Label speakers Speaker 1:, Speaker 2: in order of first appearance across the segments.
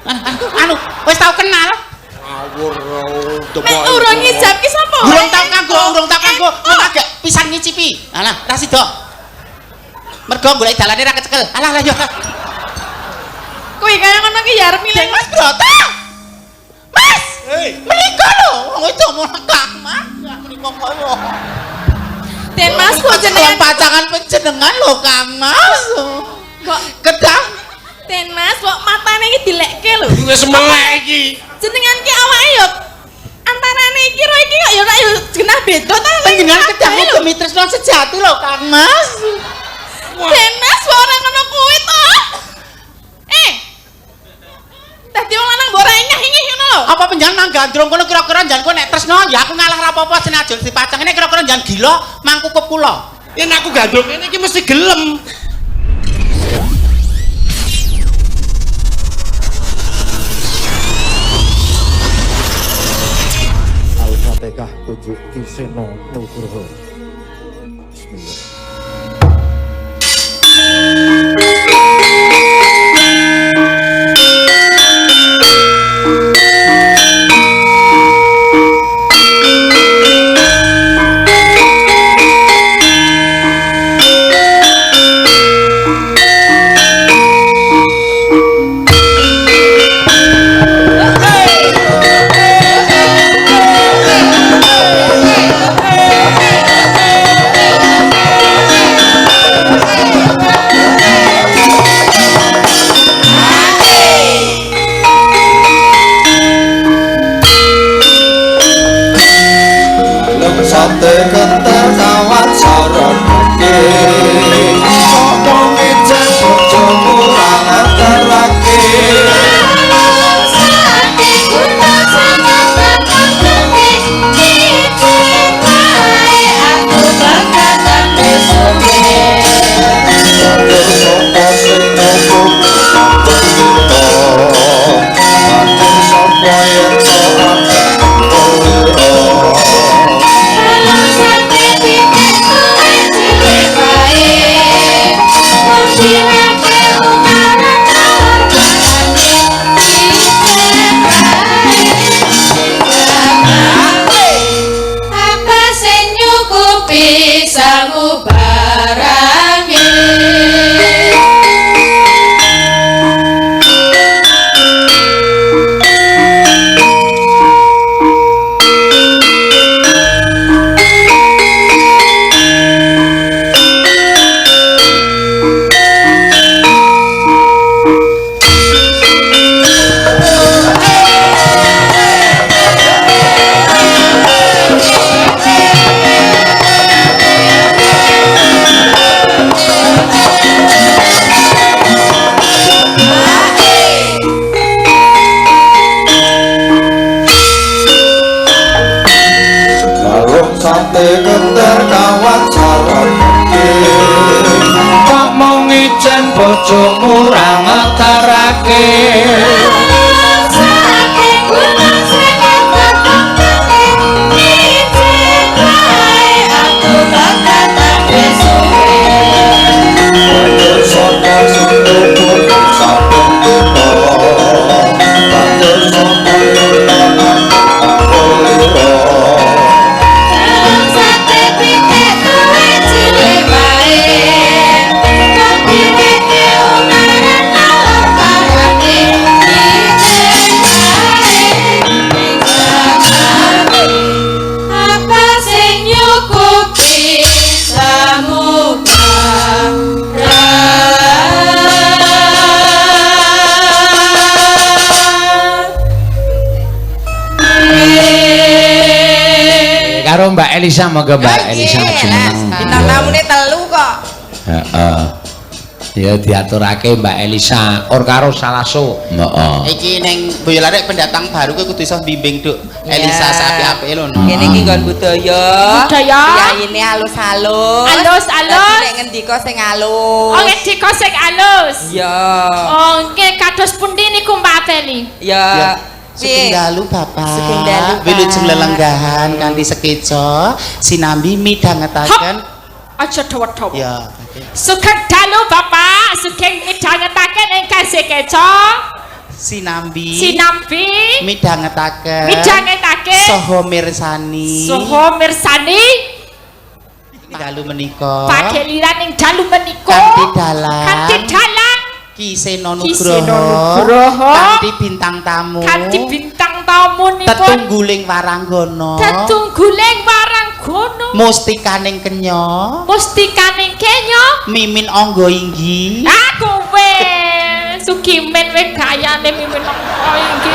Speaker 1: kanggo anu wis tau kenal.
Speaker 2: Ngawur
Speaker 3: Nek urung ngijab ki sapa?
Speaker 1: Urung tau kanggo agak pisan ngicipi. Alah, ra sida. Mergo golek dalane ra kecekel. Alah lah yo.
Speaker 3: Kuwi kaya ngono ki ya arep milih
Speaker 1: Mas Broto. Mas. Menika lho, wong itu mau Kang Mas. Ya menika koyo.
Speaker 3: Den Mas kok
Speaker 1: jenengan pacangan panjenengan lho Kang Mas.
Speaker 3: Kok
Speaker 1: Kedah.
Speaker 3: Den Mas kok matane iki dilekke lho.
Speaker 2: wis melek iki.
Speaker 3: Jenengan ki awake yo antarane iki karo iki kok yo nek yo genah beda ta.
Speaker 1: Panjenengan kedah demi tresno sejati lho Kang Mas.
Speaker 3: Den Mas kok ora ngono kuwi to. Dadi wong lanang mbok ora nyah-nyih ngono lho.
Speaker 1: Apa panjenengan gandrung kono kira-kira njan kowe nek tresno ya aku ngalah ra apa-apa senajan dipacang ini kira-kira njan gila mangkukup kula.
Speaker 2: Yen aku gandrung kene iki mesti gelem.
Speaker 4: Al-Fatihah tujuh Kiseno Nugroho. Bismillah.
Speaker 5: Sate kentar kawat sarong putih Sokong ijen bojo kurang atarake
Speaker 6: Sate gunung sama bakal putih Cicing wae aku bakal besuwe
Speaker 5: Sate sopo sing nyokok sate kita Sate sopo yang sorak sate kentar kawat sarong putih kok mau ngijen bojo kurang atarake
Speaker 6: Sate gunung sama bakal putih Cicing wae aku bakal besuwe
Speaker 5: banjur sopo sing nyokok sate kita banjur sopo yang tangan kuliro
Speaker 6: Sate pitik kowe cilik wae Kok piweke umaran alor parane Cicing wae apa sing nyukupi
Speaker 7: karo Mbak Elisa moga Mbak Elisa jeneng.
Speaker 3: Bintang tamune telu kok.
Speaker 7: Heeh. Ya diaturake Mbak Elisa or karo Salaso. Heeh.
Speaker 1: Iki ning Boyolali pendatang baru kowe kudu iso bimbing Duk. Elisa sapi-apike lho.
Speaker 3: Kene iki nggon budaya.
Speaker 8: Budaya.
Speaker 3: Yaine alus-alus.
Speaker 8: Alus-alus.
Speaker 3: Nek ngendika sing alus.
Speaker 8: Oh ngendika sing alus.
Speaker 3: Ya.
Speaker 8: Oh nggih kados pundi niku Mbak Ateli?
Speaker 3: Ya.
Speaker 1: Sugeng dalu Bapak.
Speaker 3: Sugeng dalu, Pak.
Speaker 1: Wilujeng lelenggahan kanthi sekeca sinambi midhangetaken.
Speaker 8: Aja dawa-dawa.
Speaker 1: Ya.
Speaker 8: Sugeng dalu Bapak, sugeng midhangetaken ingkang sekeca.
Speaker 1: sinambi
Speaker 8: midhangetaken
Speaker 1: saha mirsani dalu menika
Speaker 8: pageliran ing dalu menika
Speaker 1: kanthi dalang Kisena Nugroho kanthi bintang tamu tetungguling waranggana mustikaning kenya mimin angga inggi
Speaker 8: aku sugimen we gayane mimin angga inggi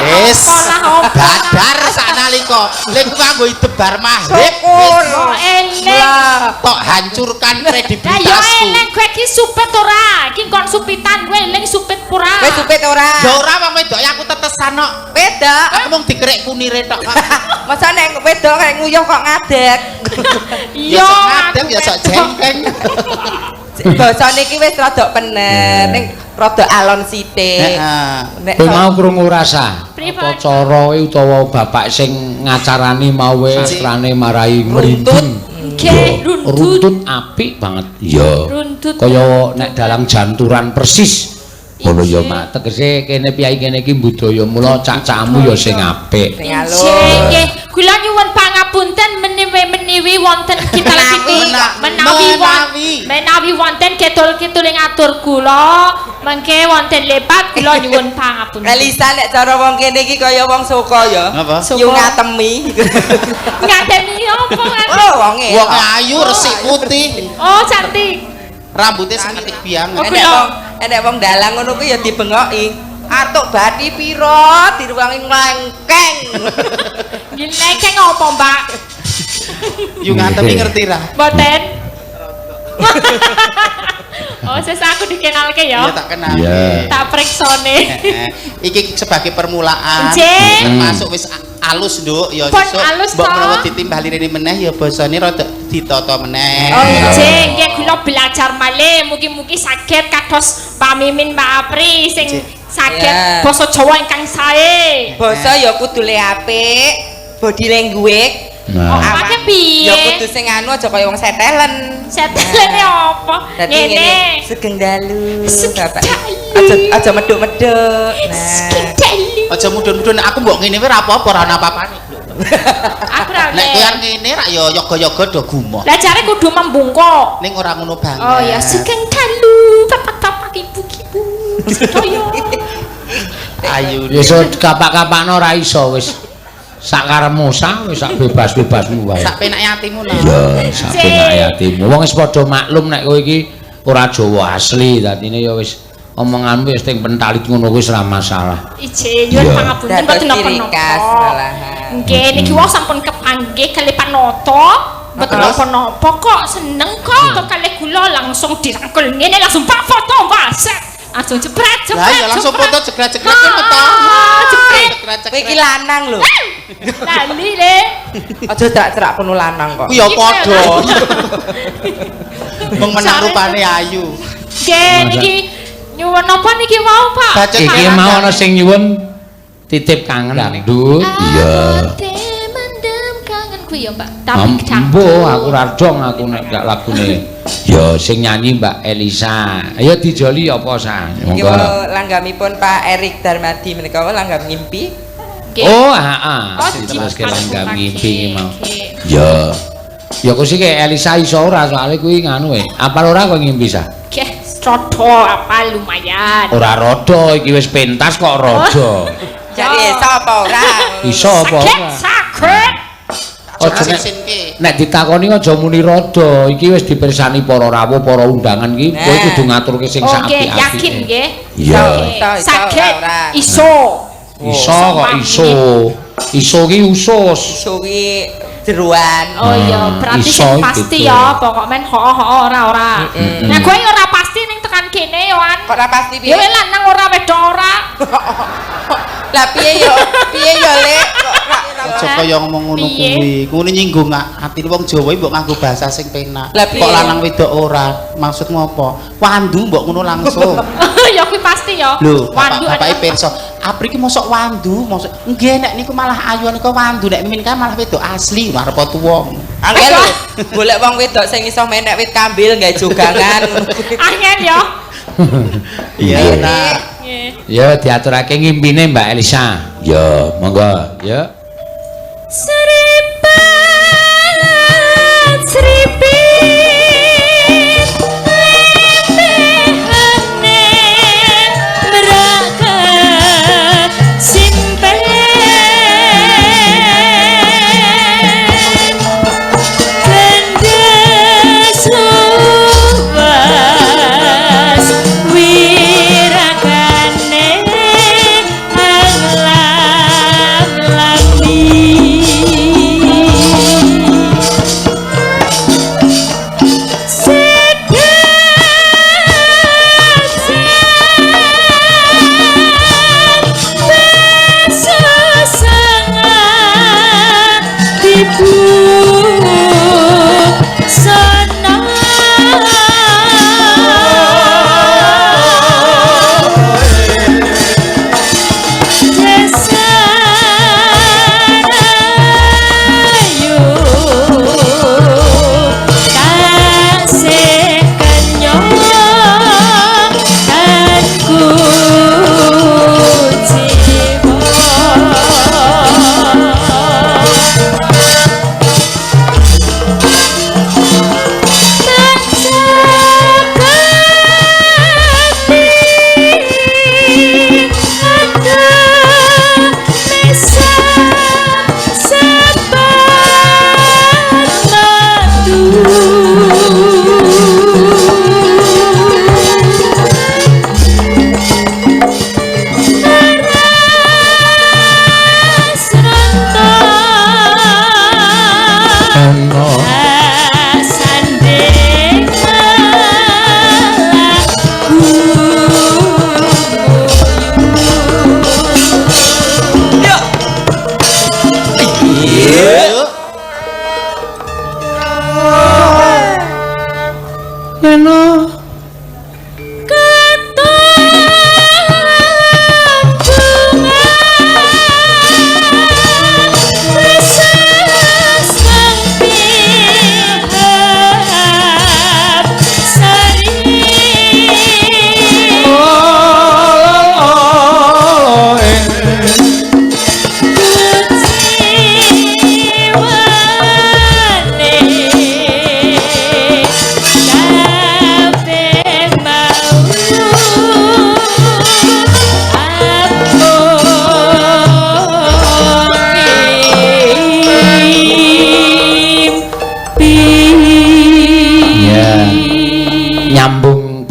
Speaker 1: badar sanalika lek kanggo idebar mahib tok hancurkan kredibilitasku
Speaker 8: ya eleng kowe iki supet ora iki kon supitan kowe eleng supet ora
Speaker 3: kowe supet ora
Speaker 1: ya ora wong wedok aku tetesan kok
Speaker 3: wedok
Speaker 1: aku mung dikerek kunire tok
Speaker 3: masa nek wedok kaya nguyuh kok ngadeg
Speaker 1: iya ngadeg ya sok jengkeng
Speaker 3: basane iki wis rada pener ning rada alon sithik
Speaker 7: nek mau krungu rasa apa cara utawa bapak sing ngacarani mau rane marai merinding
Speaker 8: nggih
Speaker 7: runtut apik banget iya kaya nek dalang janturan persis ngono ya mak tegese kene piyai kene iki budaya mula cak-cakmu ya sing apik
Speaker 8: nggih kula nyuwun pangapunten menawi wonten menawi wonten ketul-ketul ing atur kula mengke wonten lepat kula nyuwun pangapunten
Speaker 3: Elisa nek cara wong kene iki kaya wong Soko ya yu ngatemi apa
Speaker 1: wong ayu resik putih
Speaker 8: cantik
Speaker 1: rambutnya cantik biang
Speaker 3: enek wong dalang ngono kuwi ya dibengoki atuk bathi pira diruwangi nglengkeng
Speaker 8: nglengkeng apa mbak
Speaker 1: yu ngatemi ngerti ra
Speaker 8: mboten oh sesa aku dikenalke ya
Speaker 1: iya tak kenal
Speaker 8: tak preksone
Speaker 1: iki sebagai permulaan masuk wis alus nduk ya sesuk mbok menawa ditimbali rene meneh ya basane rada ditata meneh
Speaker 8: oh nggih kula belajar malih mugi-mugi saged kados Pak Mimin Mbak Apri sing saged basa Jawa ingkang sae
Speaker 3: basa ya kudu le apik body language
Speaker 8: awake piye
Speaker 3: ya kudu sing anu aja kaya wong setelen
Speaker 8: apa
Speaker 3: ngene sugeng dalu bapak aja medhuk-medhuk
Speaker 1: aja mudhun-mudhun aku mbok ngene wae ora apa-apa ora ana apa-apane
Speaker 8: aku ra
Speaker 1: nek kowe ngene rak ya yoga-yoga do gumoh
Speaker 8: lah jare kudu membungkuk
Speaker 1: ning ora ngono banget
Speaker 8: oh ya sugeng dalu bapak-bapak ibu-ibu
Speaker 1: ayu
Speaker 7: wis kapak-kapakno ora iso wis sak karepmu wis sak bebas-bebasmu wae
Speaker 1: sak penake atimu nah
Speaker 7: iya sak penake atimu wong wis padha maklum nek kowe iki ora Jawa asli dadine ya wis omonganmu wis teng pentalit ngono wis ora masalah
Speaker 8: ije nyuwun pangapunten mboten napa-napa nggih niki wong sampun kepanggih kali Panoto mboten napa-napa kok seneng kok kali kula langsung dirangkul ngene langsung pak foto waset langsung jepret
Speaker 1: lah ya langsung foto jegret-jegret meto
Speaker 8: jepret
Speaker 3: kowe iki lanang lho
Speaker 8: lali le
Speaker 3: aja cerak penuh lanang kok
Speaker 1: ya padha mung menang rupane ayu
Speaker 8: nggih niki nyuwun apa niki mau Pak
Speaker 7: iki mau ana sing nyuwun titip kangen dangdut iya
Speaker 8: mendem kangen kuwi ya Mbak tapi
Speaker 7: mbo aku ra dong aku nek gak lagune ya sing nyanyi Mbak Elisa ayo dijoli apa sa
Speaker 3: monggo langgamipun Pak Erik Darmadi menika langgam ngimpi
Speaker 7: oh terus ke langgam ngimpi mau ya ya kok sih kayak Elisa iso ora soalnya kuwi nganu apal ora kok ngimpi sa
Speaker 8: nggih rada apa lumayan
Speaker 7: ora rada iki wis pentas kok rada
Speaker 3: jadi iso apa ora
Speaker 7: iso apa ora
Speaker 8: sakit
Speaker 7: nek ditakoni aja muni rada iki wis dipirsani para rawuh para undangan iki kowe kudu ngaturke sing sapi-api
Speaker 8: yakin nggih
Speaker 7: iya
Speaker 8: sakit iso
Speaker 7: kok iso ki usus
Speaker 3: iso ki jeruan
Speaker 8: oh iya berarti sing pasti ya pokok men ora nah kowe ora pasti ning tekan kene yo an
Speaker 3: kok ora pasti piye
Speaker 8: yo lanang ora wedok ora
Speaker 3: lah piye yo lek
Speaker 1: aja kaya ngomong ngono kuwi nyinggung ati wong Jawa mbok nganggo bahasa sing penak kok lanang wedok ora maksudmu apa wandu mbok ngono langsung
Speaker 8: ya kuwi pasti ya
Speaker 1: wandu bapake pirsa Apri ki mosok wandu mosok nggih nek niku malah ayu niku wandu nek Mimin kan malah wedok asli arep tuwa
Speaker 3: angel lho golek wong wedok sing iso menek wit kambil gawe jogangan
Speaker 8: angel ya
Speaker 1: iya nah
Speaker 7: Ya diaturake ngimpine Mbak Elisa. Ya, monggo, ya.
Speaker 6: Seribat seripit lembehane merakat simpen kendes luas wirakane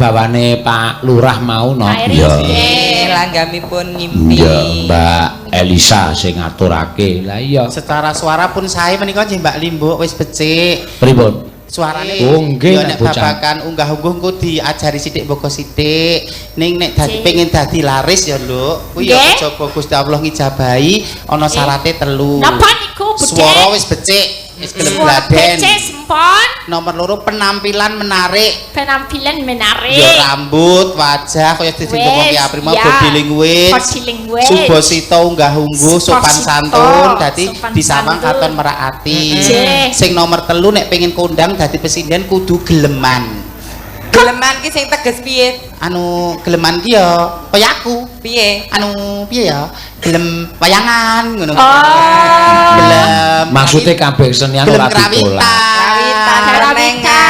Speaker 7: bawane Pak Lurah mau no.
Speaker 3: Iya. Langgamipun ngimpi.
Speaker 7: Iya, Mbak Elisa sing ngaturake. Lah iya.
Speaker 1: Secara suara pun saya menika nggih Mbak Limbo wis becik.
Speaker 7: Pripun?
Speaker 1: Suarane
Speaker 7: oh nggih
Speaker 1: nek babakan unggah-ungguh engko diajari sithik mboko sithik. Ning nek dadi pengen dadi laris ya, Nduk. Kuwi ya coba Gusti Allah ngijabahi ana syarate 3.
Speaker 8: Napa niku, Budhe?
Speaker 1: Swara wis becik. Wis gelem gladen.
Speaker 8: Becik sempon.
Speaker 1: Nomor 2 penampilan menarik.
Speaker 8: Penampilan menarik.
Speaker 1: Ya rambut, wajah kaya dadi wong ki aprima body language.
Speaker 8: Body language.
Speaker 1: Subosita unggah-ungguh sopan santun dadi disawang katon meraati. Sing nomor 3 nek pengen kondang dadi presiden kudu geleman.
Speaker 3: Geleman ki sing teges piye?
Speaker 1: Anu geleman ki ya kaya aku.
Speaker 3: Piye?
Speaker 1: Anu piye ya? Gelem wayangan ngono.
Speaker 8: Gelem.
Speaker 7: Maksudnya kabeh kesenian ora ditolak.
Speaker 3: Kawitan.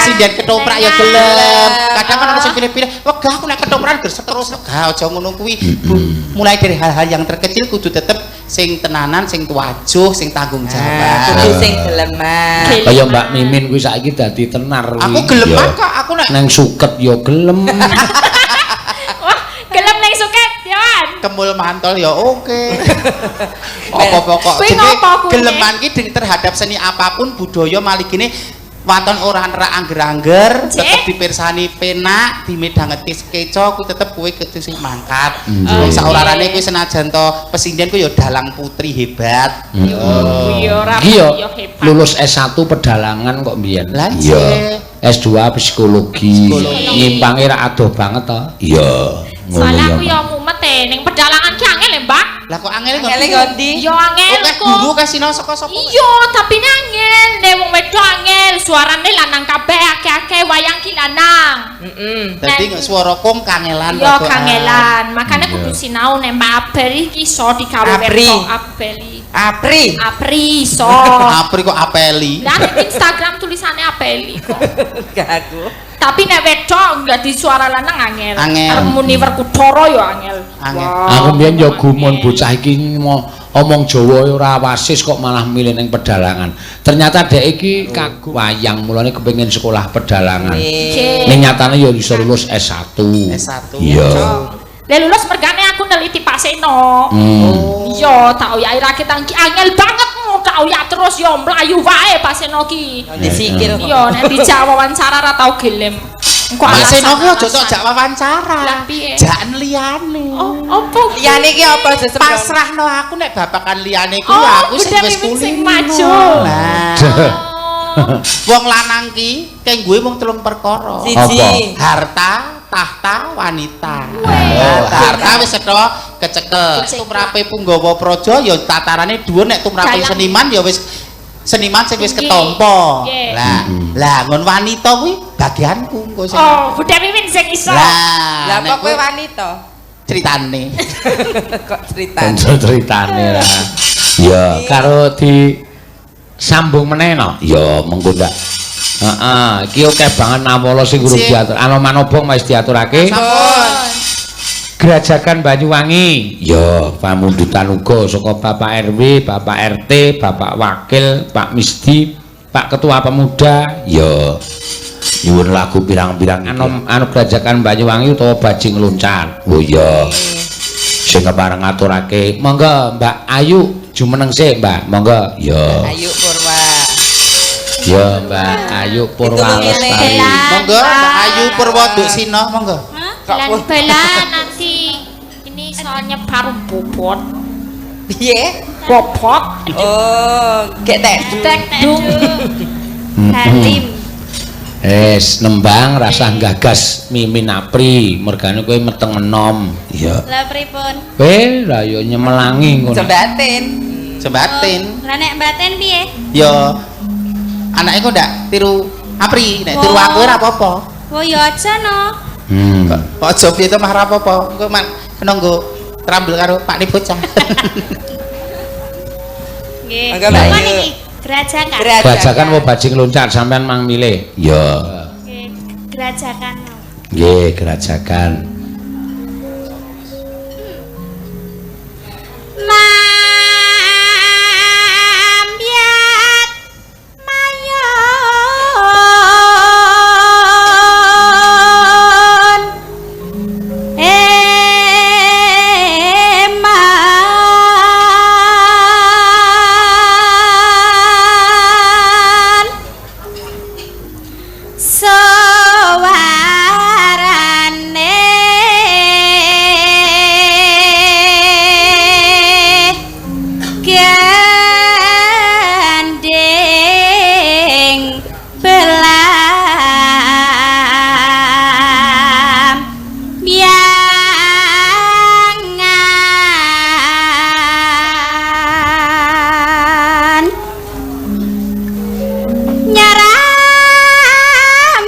Speaker 1: Sinden ketoprak ya gelem. Kadang kan ana sing pilih-pilih, wegah aku nek ketoprak terus wegah aja ngono kuwi. Mulai dari hal-hal yang terkecil kudu tetep sing tenanan, sing tuwajuh, sing tanggung jawab.
Speaker 3: Kudu sing geleman.
Speaker 7: Kaya Mbak Mimin kuwi saiki dadi tenar.
Speaker 1: Aku geleman kok, aku nek
Speaker 7: nang suket ya gelem.
Speaker 8: Wah, gelem nang suket ya.
Speaker 1: Kemul mantol ya oke. Apa pokok
Speaker 8: Kuwi ngopo kuwi?
Speaker 1: geleman ki terhadap seni apapun budaya maligine waton ora nerak angger-angger tetep dipirsani penak dimedhangeti keco kuwi tetep kuwi sing mangkat. Wong saorane kuwi senajan to pesinden ku ya dalang putri hebat.
Speaker 7: Iya lulus S1 pedalangan kok mbiyen.
Speaker 1: Iya.
Speaker 7: S2 psikologi. Nyimpange ra adoh banget to. Iya.
Speaker 8: Soalnya aku ya mumet ning pedalangan ki angel ya, Mbak.
Speaker 1: Lah kok angel
Speaker 3: Angele ngondi?
Speaker 8: Yo angel
Speaker 1: Oke
Speaker 8: kok.
Speaker 1: guru kasino saka sapa?
Speaker 8: Iya, tapi angel, nek wong wedok angel, suarane lanang kabeh akeh-akeh wayang ki lanang.
Speaker 1: Dadi swara kong kangelan
Speaker 8: Yo kangelan, makane kudu sinau nek Mbak Abel iki iso digawe
Speaker 3: Apri.
Speaker 8: wedok Abeli. Apri iso.
Speaker 1: Apri kok apeli?
Speaker 8: Lah ning Instagram tulisannya Apeli kok.
Speaker 3: Gak aku.
Speaker 8: Tapi nek wedok enggak di suara lanang angel.
Speaker 1: Angel.
Speaker 8: Arep muni Werkudara yo angel.
Speaker 1: Angel.
Speaker 7: Aku mbiyen ya gumun bocah iki omong Jawa ora wasis kok malah milih ning pedalangan. Ternyata dhek iki kagum wayang, mulane kepengin sekolah pedalangan. Ning nyatane ya iso lulus S1.
Speaker 1: S1.
Speaker 7: Iya.
Speaker 8: Lah lulus mergane aku neliti Pak Seno. Iya, tak uyai rakit ki angel banget tak uyak terus yo mlayu wae Pak Seno ki.
Speaker 3: Disikil.
Speaker 8: Iya, nek dijak wawancara ra tau gelem. Engko
Speaker 1: Pak Seno ki aja
Speaker 8: alasan.
Speaker 1: sok jak wawancara.
Speaker 8: Lah piye?
Speaker 1: Jakan liyane.
Speaker 8: Oh, opo?
Speaker 3: Liyane iki apa sesem?
Speaker 1: Pasrahno aku nek babakan liyane ku
Speaker 8: Oh,
Speaker 1: aku sing
Speaker 8: udah
Speaker 1: wis
Speaker 8: mimin sing
Speaker 1: kulino.
Speaker 8: maju.
Speaker 1: Nah. Wong lanang ki kenggue mung 3 perkara.
Speaker 3: Siji.
Speaker 1: Harta, tahta, wanita.
Speaker 8: Weh.
Speaker 1: Harta wis setha kecekel. Tumrape Punggawa Praja ya tatarane dhuwur nek tumrape
Speaker 8: Dalang.
Speaker 1: seniman ya wis seniman sing wis
Speaker 8: Tinggi.
Speaker 1: ketampa.
Speaker 8: Nggih.
Speaker 1: Lah ngon wanita kuwi bagianku engko sing.
Speaker 8: Oh, Budha Mimin sing iso.
Speaker 3: Lah
Speaker 1: nek
Speaker 3: kok kowe
Speaker 1: kowe
Speaker 3: wanita?
Speaker 1: critane.
Speaker 3: Kok cerita?
Speaker 7: Tentu ceritane lah. Ya, karo di sambung meneh no. Ya, mengko ndak. Heeh, iki akeh banget nawala sing urung
Speaker 1: Sik.
Speaker 7: diatur. Ana manobong wis diaturake.
Speaker 1: Sampun.
Speaker 7: Gerajakan Banyuwangi. Ya, pamundutan uga saka Bapak RW, Bapak RT, Bapak Wakil, Pak Misdi, Pak Ketua Pemuda. Ya. Nyuwun lagu pirang-pirang anu Gerajakan Banyuwangi utawa bajing loncat. Oh iya. Sing kepareng ngaturake. Monggo Mbak Ayu jumeneng sik, Mbak. Monggo. Ya.
Speaker 3: Ayu Purwa.
Speaker 7: Ya, Mbak Ayu Purwa
Speaker 3: Itu ngene.
Speaker 7: Lestari.
Speaker 1: Monggo Mbak Ayu Purwa Duk Sina, monggo.
Speaker 8: Bela nanti ini soalnya baru bobot.
Speaker 3: Piye?
Speaker 8: Bobot.
Speaker 3: Oh, gek tek.
Speaker 8: Tek dung.
Speaker 6: Halim.
Speaker 7: Nembang rasa gagas Mimin Apri, mergane kowe meteng menom. Iya.
Speaker 6: Lah pripun?
Speaker 7: Kowe lah yo nyemelangi ngono.
Speaker 3: Jembatin.
Speaker 1: Jembatin.
Speaker 6: Lah nek mbaten piye?
Speaker 1: Ya anake kok ndak tiru Apri, nek tiru aku ora apa-apa.
Speaker 6: Oh ya aja no.
Speaker 1: Kok aja piye to mah ora apa-apa. Engko kena nggo trambel karo Pak Ni bocah.
Speaker 6: Nggih.
Speaker 3: Mangga,
Speaker 6: Apa
Speaker 3: Mbak Ayu.
Speaker 6: niki? Gerajakan.
Speaker 7: Gerajakan apa bajing loncat sampean mang milih? Ya.
Speaker 6: Nggih, gerajakan.
Speaker 7: Nggih, gerajakan.
Speaker 6: Mambiat mayon eman sawarane gandeng belam biangan nyaram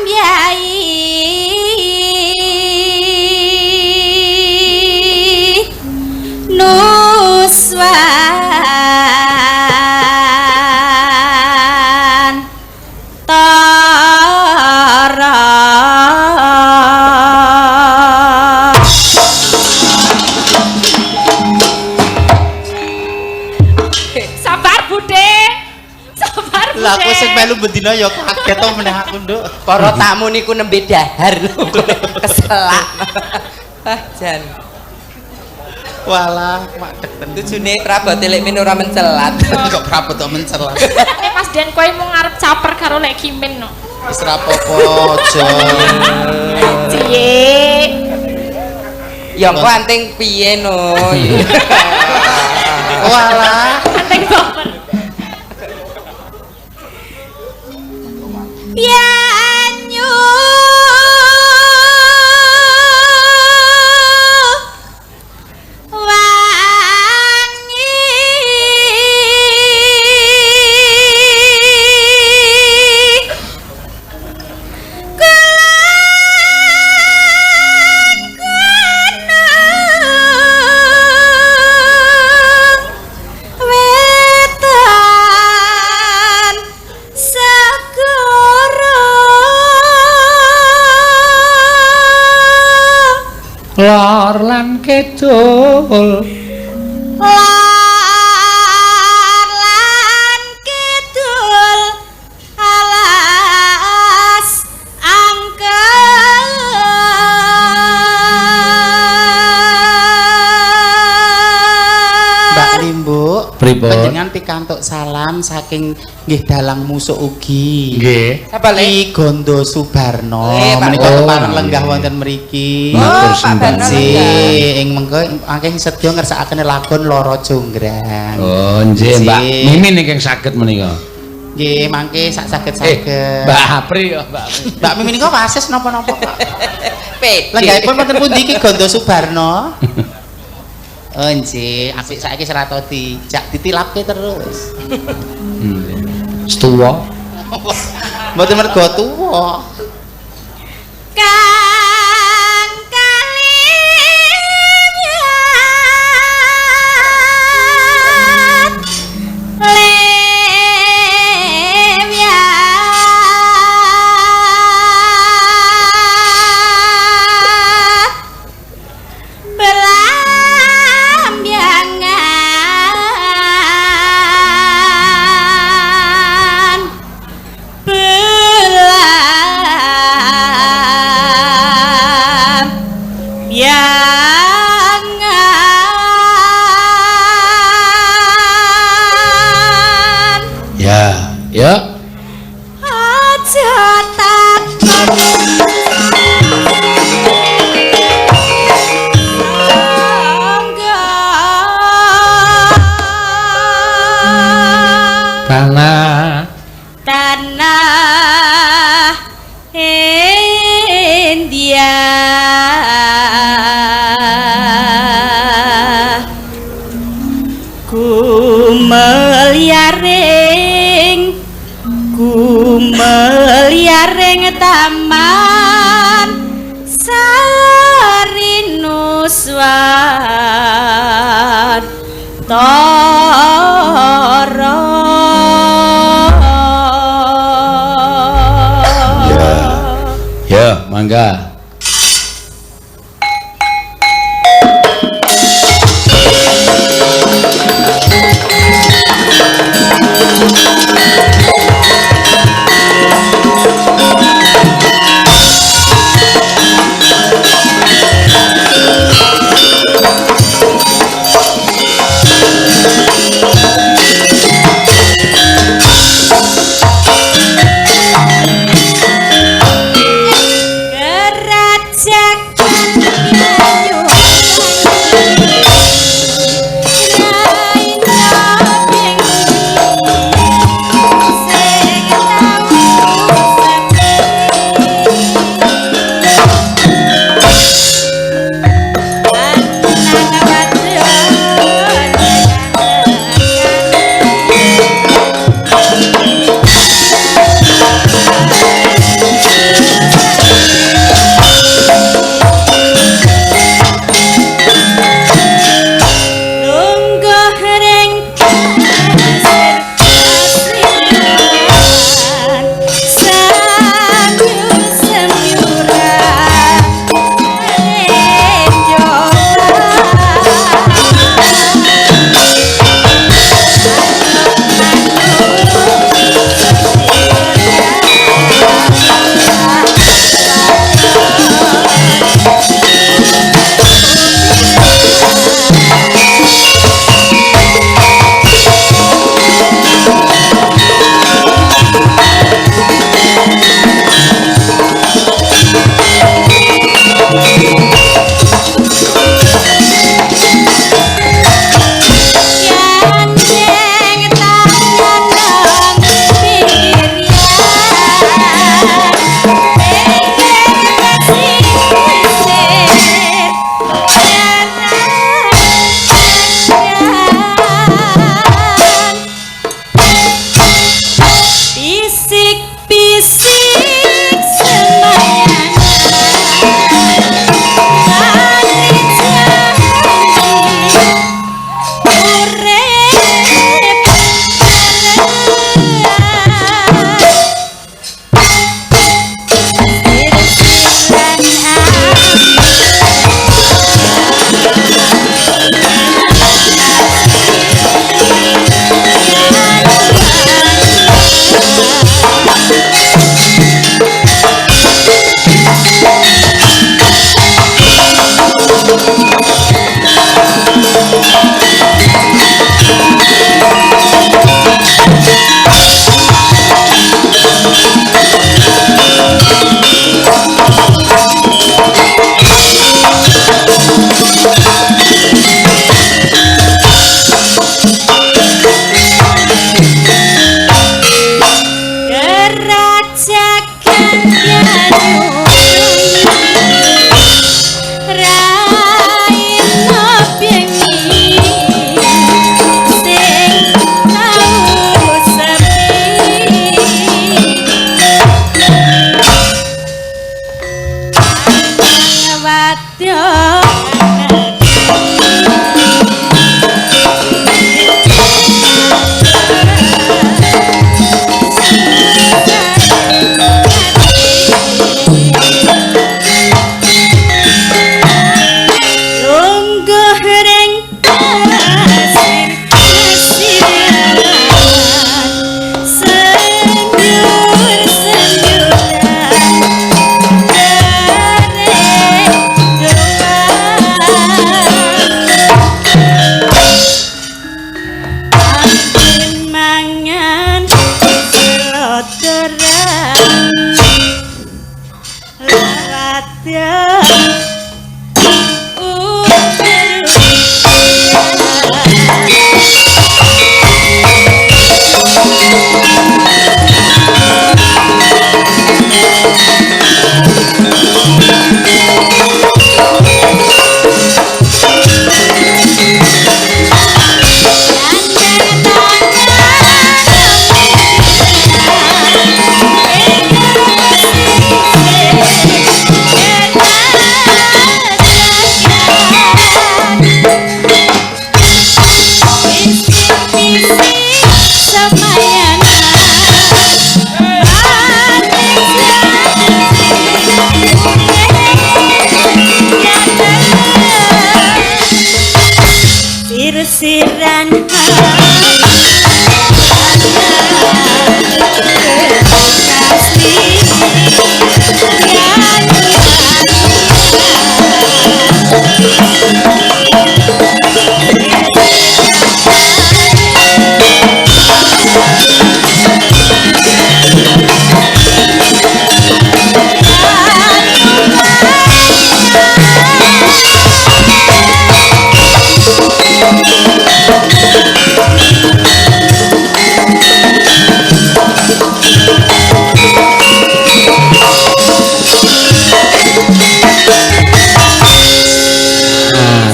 Speaker 6: yai nuswan tara
Speaker 8: Sabar Bude. Sabar Bude.
Speaker 1: Lah aku sing melu bendina ya kaget to meneh aku, Nduk.
Speaker 3: Para tamu niku nembe dahar lho. Keselak. Ah, jan.
Speaker 1: Walah, madeg tenan.
Speaker 3: Tujune prabote lek min ora mencelat.
Speaker 1: Kok prapot kok mencelat.
Speaker 8: Nek Mas Den kowe mau ngarep caper karo Lek Kimin no.
Speaker 1: Wis ra apa-apa aja.
Speaker 8: Ciye.
Speaker 3: Ya engko anting piye no.
Speaker 1: Walah.
Speaker 8: Anteng baper.
Speaker 6: Yanyu
Speaker 7: lor lan kidul
Speaker 6: lor lan kidul alas angker
Speaker 1: Mbak Limbu
Speaker 7: Pripun?
Speaker 1: panjenengan pikantuk salam saking nggih dalang musuh ugi
Speaker 7: nggih
Speaker 3: Apa le?
Speaker 1: Ki Gondo Subarno
Speaker 3: Pak.
Speaker 1: menika
Speaker 7: Oh,
Speaker 1: kepareng
Speaker 7: iya.
Speaker 1: lenggah wonten mriki
Speaker 7: Matur
Speaker 3: Pak
Speaker 7: sembah.
Speaker 3: Barno
Speaker 1: Si
Speaker 3: lenggah.
Speaker 1: ing mengko akeh sedya ngersakake lagon Loro Jonggrang.
Speaker 7: oh nggih Mbak
Speaker 1: Si.
Speaker 7: Mimin ingkang saged menika
Speaker 1: Nggih mangke sak saged-saged.
Speaker 7: Mbak Apri ya Mbak Apri.
Speaker 1: Mbak Mimin niku wasis napa-napa Pak.
Speaker 3: Pede.
Speaker 1: Lenggahipun wonten pundi Ki Gondo Subarno? Oh nggih, apik saiki serata dijak ditilapke terus.
Speaker 7: Setuwa
Speaker 1: Mboten mergo tuwa.
Speaker 6: kang kaliyan lewat belambiangan belambiangan
Speaker 7: ya
Speaker 6: aja takut
Speaker 7: tanah
Speaker 6: tanah India ku meliaring taman Sarinuswan Toro
Speaker 7: ya mangga
Speaker 6: Gerak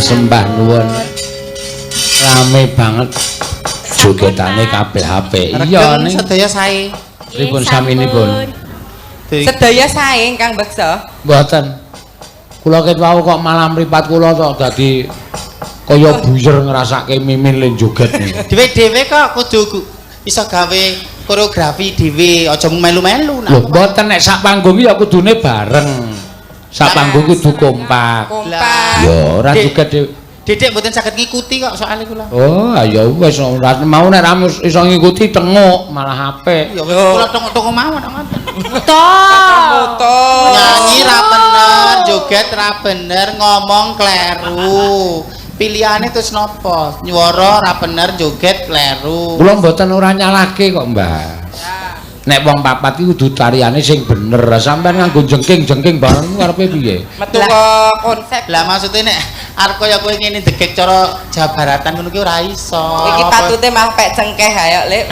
Speaker 7: Sembah nuwun. Rame banget jogetane kabeh HP. Iya ning
Speaker 1: sedaya sae.
Speaker 7: pripun saminipun?
Speaker 3: Sedaya sae Kang Beksa.
Speaker 7: Mboten. Kula ket wau kok malah mripat kula tok dadi kaya buyer ngrasake mimin le joget niku.
Speaker 1: Dhewe-dhewe kok kudu iso gawe koreografi dhewe, aja melu-melu.
Speaker 7: Lho mboten nek sak panggung ya kudune bareng. Sak panggung kudu kompak.
Speaker 3: Kompak.
Speaker 7: Ya ora joget dhewe.
Speaker 1: Dedek mboten saged ngikuti kok soalé kula.
Speaker 7: Oh, ya wis mau nek ra iso ngikuti tenguk malah HP.
Speaker 1: Ya kula tengok-tengok mawon ngoten.
Speaker 3: Foto.
Speaker 1: Nyanyi ra bener, joget ra bener, ngomong kleru. Pilihane terus napa? Nyuwara ra bener, joget kleru.
Speaker 7: Kula mboten ora nyalahke kok, Mbah. Nek wong papat iki kudu tariane sing bener. Sampeyan nganggo jengking-jengking bareng karepe piye?
Speaker 3: Metu kok konsep.
Speaker 1: Lah maksudnya nek arep kaya kowe ngene degek cara jabaratan ngono ki ora iso.
Speaker 3: Iki patute mah pek cengkeh ayo, Lek.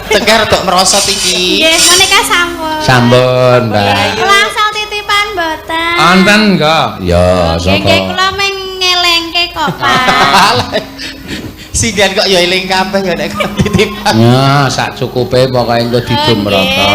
Speaker 1: Cengkeh rada merosot iki.
Speaker 6: Nggih, menika sampun.
Speaker 7: Sampun, Mbah.
Speaker 6: Langsung titipan mboten.
Speaker 7: Wonten kok. Ya,
Speaker 6: Nggih,
Speaker 7: saka.
Speaker 6: kula meng ngelengke kok, Pak.
Speaker 1: Sidan kok ya eling kabeh ya nek titipan.
Speaker 7: Ya, sak cukupe pokoke engko didumrata.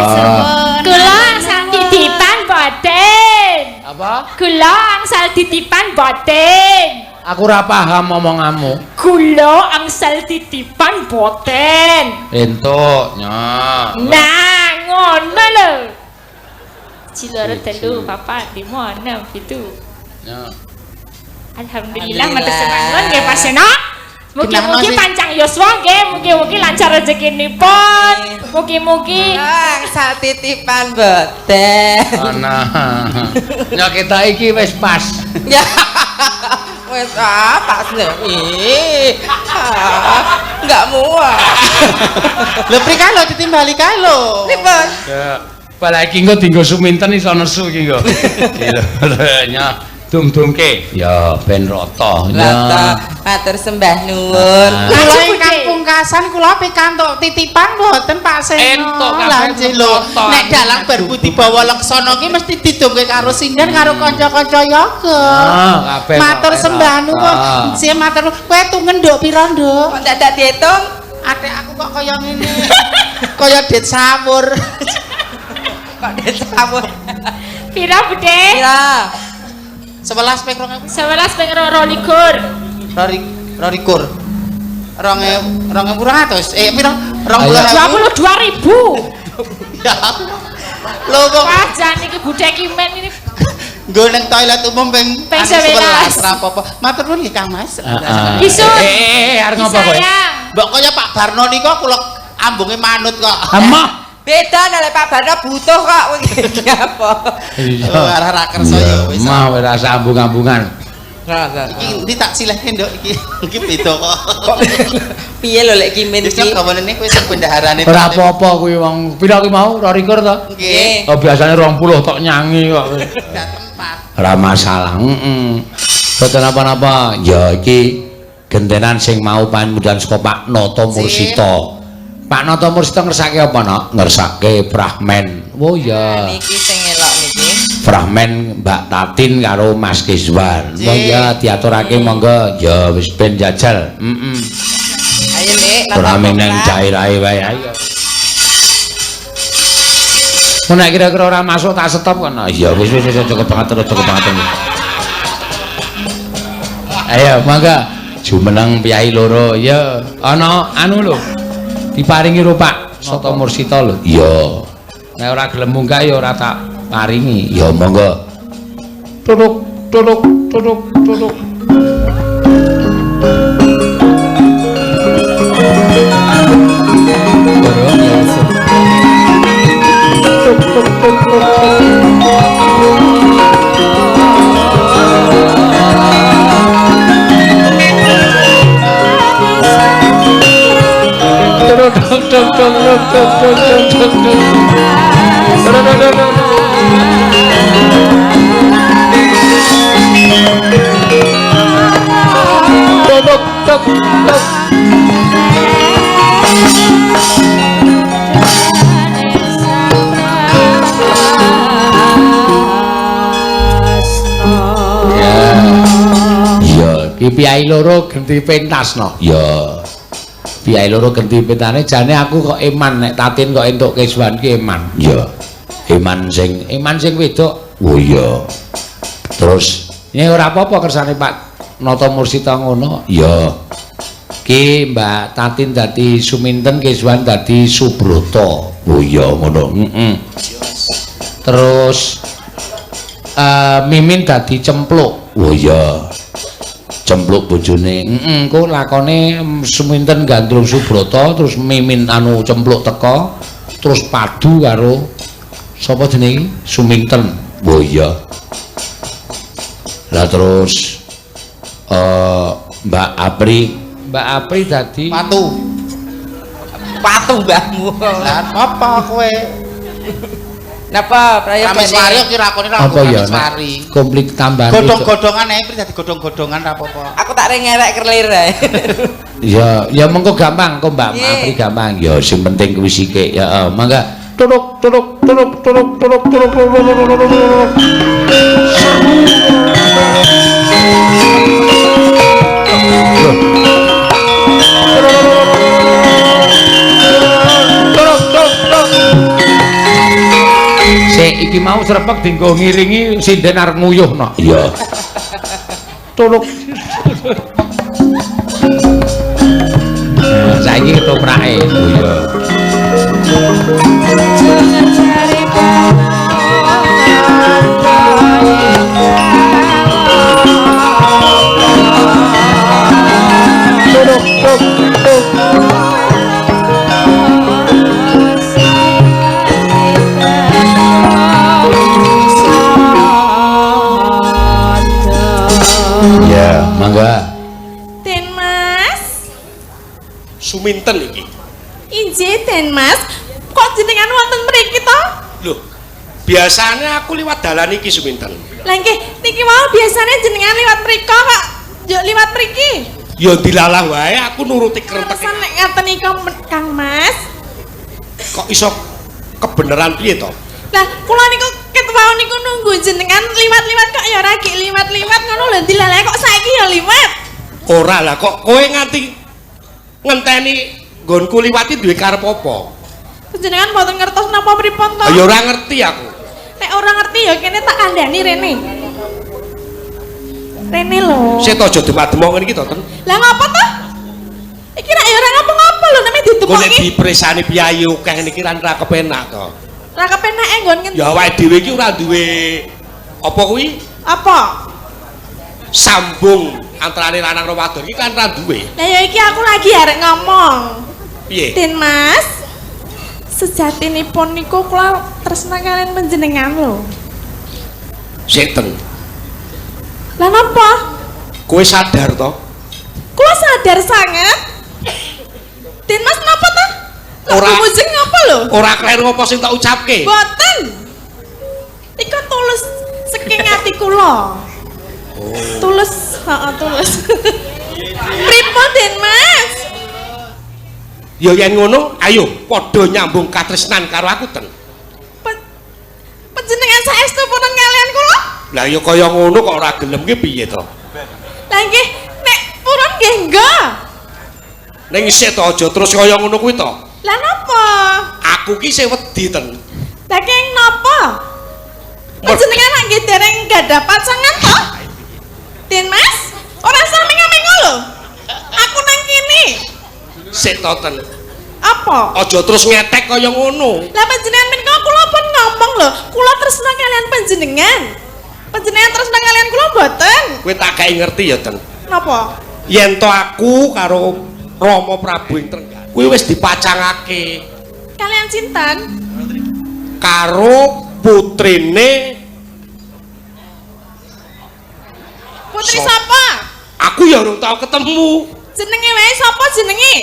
Speaker 8: Kula angsal titipan boten.
Speaker 7: Apa?
Speaker 8: Kula angsal titipan boten.
Speaker 7: Aku ora paham omonganmu.
Speaker 8: Kula angsal titipan boten.
Speaker 7: Entuk, nya.
Speaker 8: Nah, ngono lho. Ciloro telu, papat, lima, enam, pitu.
Speaker 7: Ya.
Speaker 8: Alhamdulillah matur nuwun nggih Pasena. Mugi-mugi
Speaker 1: Kenapa,
Speaker 8: panjang yuswa nggih, mugi-mugi lancar rezekinipun. Mugi-mugi
Speaker 3: Angsal titipan boten.
Speaker 7: Ana. Ya kita iki wis pas.
Speaker 3: Ya. Wes pas nih. Enggak muat.
Speaker 1: Lho prikalo ditimbali kae lho.
Speaker 3: Pripun?
Speaker 7: Ya, apalagi engko dinggo suminten iso nesu iki engko. Nya dum-dumke. Ya ben rata.
Speaker 3: Rata. Matur sembah nuwun.
Speaker 1: Kula ingkang pungkasan kula pikantuk titipan mboten Pak Seno.
Speaker 7: Entuk kabeh
Speaker 1: Lah jelo.
Speaker 7: foto.
Speaker 1: Nek dalang berbudi bawa laksana ki mesti didongke karo sinden karo kanca-kanca yoga.
Speaker 7: kabeh
Speaker 1: Matur
Speaker 7: kok
Speaker 1: sembah
Speaker 7: enak.
Speaker 1: nuwun. Sih matur kowe tungen nduk pira nduk?
Speaker 3: Kok dadak diitung?
Speaker 1: Adik aku kok kaya ngene. Kaya det sawur.
Speaker 3: Kok disawur.
Speaker 8: pira Bude?
Speaker 3: Pira?
Speaker 1: 11 ping 2000.
Speaker 8: 11 ping 22.
Speaker 1: Rorikur. 2200. Piro?
Speaker 8: 22.000.
Speaker 1: Ya. Lho kok
Speaker 8: Wajan iki budhe kimen ini.
Speaker 1: nggo ning toilet umum ping
Speaker 8: 11.
Speaker 1: ora apa-apa. Matur nuwun nggih Kang Mas.
Speaker 8: Bisun.
Speaker 7: Arep ngopo kowe?
Speaker 1: Mbok kaya Pak Barno nika kula ambunge manut kok.
Speaker 7: Amah.
Speaker 3: Beda nek Pak Barno butuh kok kowe iki apa?
Speaker 1: Oh, arah ra kersa ya wis.
Speaker 7: Mah ora sambung-ambungan.
Speaker 1: Iki ndi tak silehke nduk iki beda kok.
Speaker 3: Piye lho lek kimin
Speaker 1: Wis
Speaker 3: iki?
Speaker 1: gawanane kowe sing bendaharane.
Speaker 7: Ora apa-apa kuwi wong pira ki mau 22 to?
Speaker 1: Nggih.
Speaker 7: Oh biasane 20 tok nyanyi kok.
Speaker 1: Tempat.
Speaker 7: Ora masalah. Boten apa-apa. Ya iki gentenan sing mau pamudan saka Pak Nata Mursita. Pak Nata Mursita ngersake apa, Nok? Ngersake Brahman. Oh ya.
Speaker 3: Niki sing elok niki.
Speaker 7: Brahman Mbak Tatin karo Mas Kiswan. Oh ya diaturake monggo. Ya wis ben jajal.
Speaker 3: Ayo Nek,
Speaker 7: Brahman nang daerahe wae ayo. Nek kira-kira ora masuk tak stop kan. Ya wis cukup banget terus cukup banget. Ayo mangga jumeneng piyai loro ya ana anu lho. Diparingi ro Pak Nata Mursita lho. Iya. Nek ora gelem munggah ya ora tak paringi. Ya monggo. Tuduk tuduk tuduk tuduk. Ki piyai loro genti pentas no. Ya. Piyai loro genti pentane jane aku kok eman nek Tatin kok entuk Kiswan ki eman. Ya. Eman sing wedok. Oh iya. Terus ini ora apa-apa kersane Pak Nata Mursita ngono. Ya. Ki Mbak Tatin dadi Suminten, Kiswan dadi Subrata. Oh iya ngono. Terus Mimin dadi Cempluk. Oh iya. Cempluk bojone. Engko lakone Suminten gandrung Subrata, terus Mimin anu Cempluk teka, terus padu karo sapa jenenge Suminten. Oh iya. Lah terus Mbak Apri dadi
Speaker 3: Patu mbahmu.
Speaker 1: Lah apa kowe?
Speaker 3: Napa prayoga
Speaker 1: Rameswari ki lakone ra
Speaker 7: apa ya?
Speaker 1: Rameswari.
Speaker 7: Komplit tambahan.
Speaker 1: Godhong-godhongan ae dadi godhong-godhongan ra apa-apa.
Speaker 3: Aku tak ngewek kerlir ae.
Speaker 7: Ya mengko gampang kok Mbak Apri gampang. Ya sing penting kuwi sithik ya. Mangga turuk turuk turuk turuk turuk turuk turuk. Iki mau srepeg dienggo ngiringi sinden arep nguyuhno. Iya. Turuk. Saiki ketoprake. Oh iya. Turuk turuk. Ya, mangga.
Speaker 6: Den Mas.
Speaker 2: Suminten iki.
Speaker 6: Injih Den Mas. Kok jenengan wonten mriki to?
Speaker 2: Loh, biasanya aku liwat dalan iki Suminten.
Speaker 6: Lah nggih, niki mau biasane jenengan liwat mriko kok. Yo liwat mriki.
Speaker 2: Ya dilalah wae aku nuruti krentek.
Speaker 6: Alasan nek ngaten iki Kang Mas.
Speaker 2: Kok iso kebeneran piye to?
Speaker 6: Lah kula niku ketwau niku nunggu jenengan liwat-liwat kok ya ora gek liwat-liwat ngono lho dilalah kok saiki ya liwat.
Speaker 2: Ora lah kok kowe nganti ngenteni nggonku liwati duwe karep apa?
Speaker 6: Jenengan mboten ngertos napa pripun to?
Speaker 2: Ya ora ngerti aku.
Speaker 6: Nek ora ngerti ya kene tak kandhani rene. Rene lho.
Speaker 2: Sik aja demak-demok ngene iki to, Ten.
Speaker 6: Lah ngapa to? Iki rak ya ora ngapa-ngapa lho namanya
Speaker 2: Kok nek
Speaker 6: ditemoki.
Speaker 2: dipresani piyayi akeh niki ra kepenak to.
Speaker 6: Ora kepenake nggon ngendi?
Speaker 2: Ya awake dhewe iki ora duwe apa kuwi?
Speaker 6: Apa?
Speaker 2: Sambung antarane lanang karo wadon iki kan ra duwe.
Speaker 6: Lah ya iki aku lagi arek ngomong.
Speaker 2: Piye?
Speaker 6: Den Mas, sejatinipun niku kula tresna kalian panjenengan lho.
Speaker 2: Sik, Ten.
Speaker 6: Lah napa?
Speaker 2: Kowe sadar to?
Speaker 6: Kula sadar sangat. Den Mas napa to?
Speaker 2: Ora-
Speaker 6: mujeng ngapa lho?
Speaker 2: Ora kleru apa sing tak ucapke.
Speaker 6: Boten. Iku tulus saking ati kula. Tulus, heeh tulus. Pripun Den Mas?
Speaker 2: Ya yen ngono, ayo padha nyambung katresnan karo aku, Ten.
Speaker 6: Panjenengan saestu pun kalian kula?
Speaker 2: Lah ya kaya ngono kok ora gelem ki piye to?
Speaker 6: Lah nggih, nek purun nggih enggak.
Speaker 2: Ning isih to aja terus kaya ngono kuwi to.
Speaker 6: Lah napa?
Speaker 2: Aku ki sing wedi, Ten.
Speaker 6: Lah keng napa? Panjenengan lak nggih dereng gadah pasangan to? Den Mas, ora samenga-menga lho. Aku nang kene.
Speaker 2: Sik to, Ten.
Speaker 6: Apa?
Speaker 2: Aja terus ngetek kaya ngono.
Speaker 6: Lah panjenengan menika kula pun ngomong lho, kula tresna kalian panjenengan. Panjenengan tresna kalian kula mboten.
Speaker 2: Kowe tak gawe ngerti ya, Ten.
Speaker 6: Napa?
Speaker 2: Yen to aku karo Rama Prabu ing Trenggalek kuwi wis dipacangake
Speaker 6: Kalian sinten?
Speaker 2: karo putrine.
Speaker 6: Putri
Speaker 2: Sop.
Speaker 6: sapa?
Speaker 2: Aku ya urung tau ketemu.
Speaker 6: Jenenge wae sapa jenenge?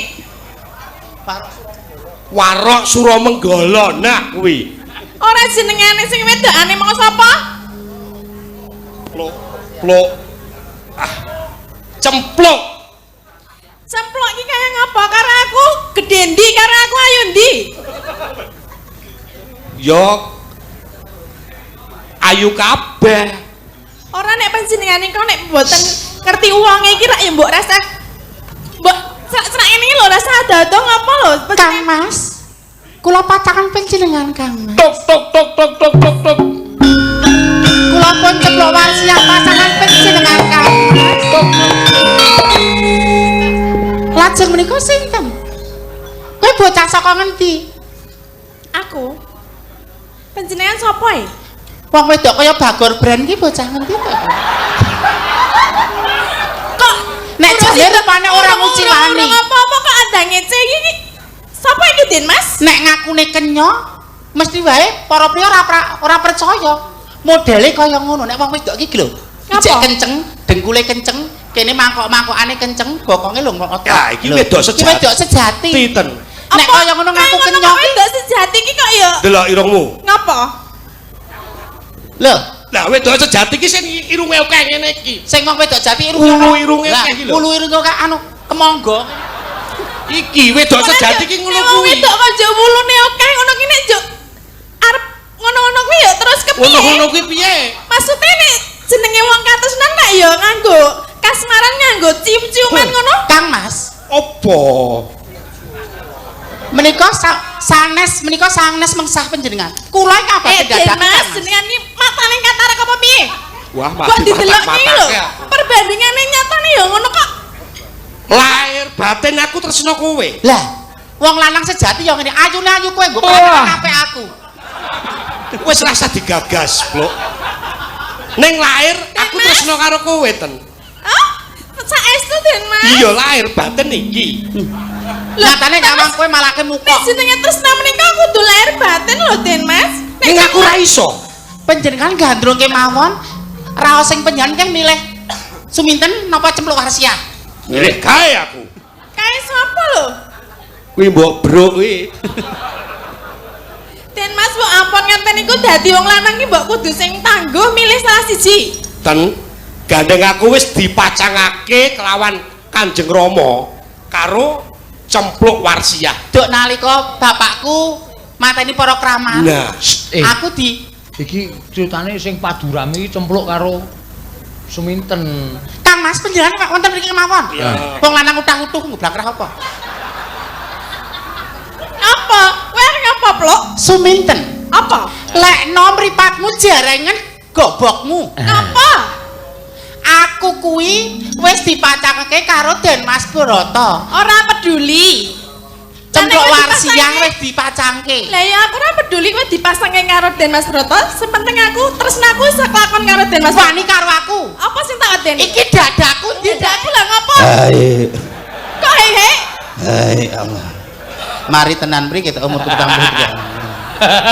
Speaker 2: Warok Suramenggala nah kuwi.
Speaker 6: Ora jenengane sing wedokane mong sapa?
Speaker 2: Plok. Cempluk.
Speaker 6: Semplok iki kaya ngapa karo aku? Gedhe ndi karo aku ayo ndi?
Speaker 2: Ya ayu kabeh.
Speaker 6: Ora nek panjenengan kok nek mboten ngerti uwange iki rak ya mbok rasa mbok serak ini lho rasa dadong apa lho?
Speaker 1: Kang Mas, kula pacakan panjenengan Kang Mas.
Speaker 7: Tok tok tok tok tok tok tok.
Speaker 1: Kula pun ceplok warsia pasangan panjenengan Kang Mas. Lajeng menika sinten? Kowe bocah saka ngendi?
Speaker 6: Aku. Panjenengan sapa e?
Speaker 1: Wong wedok kaya Bagor Brand ki bocah ngendi to?
Speaker 6: Kok
Speaker 1: Nek jane rupane ora ngucilani.
Speaker 6: Apa-apa kok ada ngece iki? Sapa iki Den Mas?
Speaker 1: Nek ngakune kenya, mesti wae para priya ora percaya. Modele kaya ngono nek wong wedok iki lho. Ijek kenceng, dengkule kenceng, kene mangkok-mangkokane kenceng, bokonge lho ngotot.
Speaker 2: Ya iki wedok sejati.
Speaker 1: Iki wedok sejati.
Speaker 2: Ten.
Speaker 1: Nek kaya ngono ngaku kenya
Speaker 6: Kok
Speaker 1: ki.
Speaker 6: wedok sejati iki kok ya
Speaker 2: Delok irungmu.
Speaker 6: ngapa?
Speaker 1: Lho,
Speaker 2: Lah wedok sejati ki sing irunge akeh ngene iki.
Speaker 1: sing wong wedok jati
Speaker 2: Ulu-irunge
Speaker 1: Lah,
Speaker 2: akeh iki lho.
Speaker 1: ulu-irunge kok anu kemangga.
Speaker 2: Iki wedok sejati ki ngono
Speaker 6: Nek wong
Speaker 2: kuwi.
Speaker 6: wedok kok njuk wulune akeh ngono ki nek njuk arep ngono-ngono kuwi ya terus kepiye?
Speaker 2: Ngono-ngono kuwi piye?
Speaker 6: Maksudnya nek jenenge wong katresnan tak ya nganggo kasmaran nganggo cium-ciuman ngono?
Speaker 1: Kang Mas,
Speaker 2: Apa?
Speaker 1: menika sanes mengsah panjenengan. Kula iki kabeh
Speaker 6: Den
Speaker 1: dadakan.
Speaker 6: Mas, jenengan iki matane katarek apa piye?
Speaker 2: Wah,
Speaker 6: Kok didelok iki lho.
Speaker 2: ya.
Speaker 6: Perbandingane nyatane ya ngono kok.
Speaker 2: Lahir batin aku tresno kowe.
Speaker 1: Lah, wong lanang sejati ya ngene, ayune ayu kowe nggo
Speaker 7: Wah.
Speaker 1: apik aku.
Speaker 2: Wis rasa digagas, Blok. Ning lahir aku
Speaker 6: Mas.
Speaker 2: tresno karo kowe, Ten.
Speaker 6: Hah? Saestu Den Mas.
Speaker 2: Iya lahir batin iki.
Speaker 1: Nyatane nyawang kowe malah ke muka.
Speaker 6: Nek jenenge tresna menika kudu lahir batin lho Den Mas.
Speaker 2: Ning aku ra iso.
Speaker 1: Panjenengan gandrung kemawon, raos sing panjenengan kan milih Suminten napa Cempluk Warsia?
Speaker 2: Milih gawe aku.
Speaker 6: Kae sapa lho?
Speaker 2: Kuwi mbok bruk kuwi.
Speaker 6: Den Mas mbok ampun ngenten niku dadi wong lanang ki mbok kudu sing tangguh milih salah siji.
Speaker 2: Ten gandeng aku wis dipacangake kelawan Kanjeng Rama karo Cempluk Warsiah.
Speaker 1: Duk nalika bapakku mateni para kraman.
Speaker 2: Nah,
Speaker 1: Aku di
Speaker 7: Iki ceritane sing padurame iki Cempluk karo Suminten.
Speaker 1: Kang Mas panjenengan kok wonten mriki kemawon.
Speaker 2: Iya.
Speaker 1: Wong lanang utah-utuh ngblangkrah apa?
Speaker 6: Apa? Kowe ngapa, Plok?
Speaker 1: Suminten.
Speaker 6: Apa?
Speaker 1: Lek nom mripatmu jarengen gobokmu.
Speaker 6: Ngapa?
Speaker 1: Aku kuwi wis dipacangke karo Den Mas Broto.
Speaker 6: Ora peduli.
Speaker 1: Cemplok warsiah wis dipacangke.
Speaker 6: Lah ya aku ora peduli kowe dipasangke karo Den Mas Broto, sepenting aku tresnaku iso kelakon karo Den Mas.
Speaker 1: Wani karo aku.
Speaker 6: Apa sing tak wedeni?
Speaker 1: Iki dadaku
Speaker 6: Dadaku lah ngopo?
Speaker 4: Hai.
Speaker 6: Kok hehe?
Speaker 4: Hai Allah.
Speaker 1: Mari tenan mriki kita umur 73.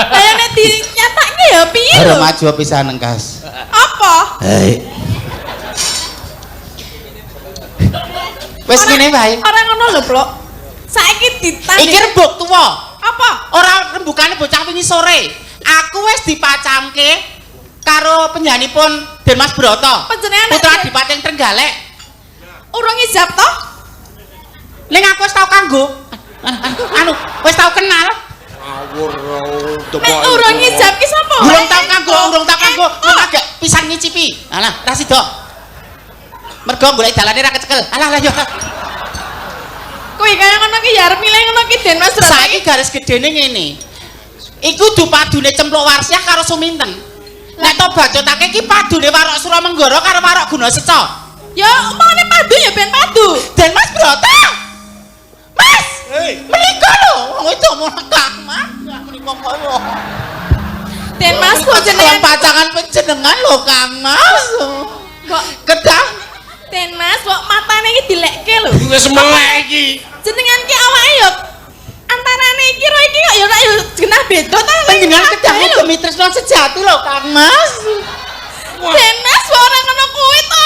Speaker 6: Lah ya nek dinyatake ya piye
Speaker 1: Ora
Speaker 6: lho?
Speaker 1: maju pisan engkas.
Speaker 6: Apa?
Speaker 4: Hai.
Speaker 1: Wis ngene wae.
Speaker 6: Ora ngono lho, Plok. Saiki ditanding.
Speaker 1: Iki rembug tuwa.
Speaker 6: Apa?
Speaker 1: Ora rembugane bocah wingi sore. Aku wis dipacangke karo penyanipun Den Mas Broto.
Speaker 6: Panjenengan
Speaker 1: Putra Adipati Trenggalek.
Speaker 6: urung ijab toh?
Speaker 1: Ning aku wis tau kanggo. Anu, wis tau kenal.
Speaker 6: Nek urung ijab ki sapa?
Speaker 1: Urung tau kanggo, mung agak pisan ngicipi. Alah, ra sida. Mergo golek dalane ra kecekel. Alah lah yo.
Speaker 6: Kuwi kaya ngono ki ya arep milih ngono ki Den Mas Broto.
Speaker 1: Saiki garis gedene ngene. Iku dupadune cemplok warsiah karo Suminten. Nek to bacotake ki padune Warok Suramanggara karo Warok Gunaseca.
Speaker 6: Ya omongane padu ya ben padu.
Speaker 1: Den Mas Broto. Mas. Menika lho, wong itu omong Kang Mas. Menika koyo.
Speaker 6: Den Mas kok
Speaker 1: Jenengan
Speaker 6: jenengan
Speaker 1: pacangan panjenengan lho Kang Mas.
Speaker 6: kok
Speaker 1: Kedah.
Speaker 6: Den Mas kok matane iki dilekke lho.
Speaker 2: Wis melek iki.
Speaker 6: Jenengan ki awake ya antarane iki karo iki kok ya ora ya genah beda ta.
Speaker 1: Panjenengan kedah demi tresno sejati lho Kang Mas.
Speaker 6: Den Mas kok ora ngono kuwi to.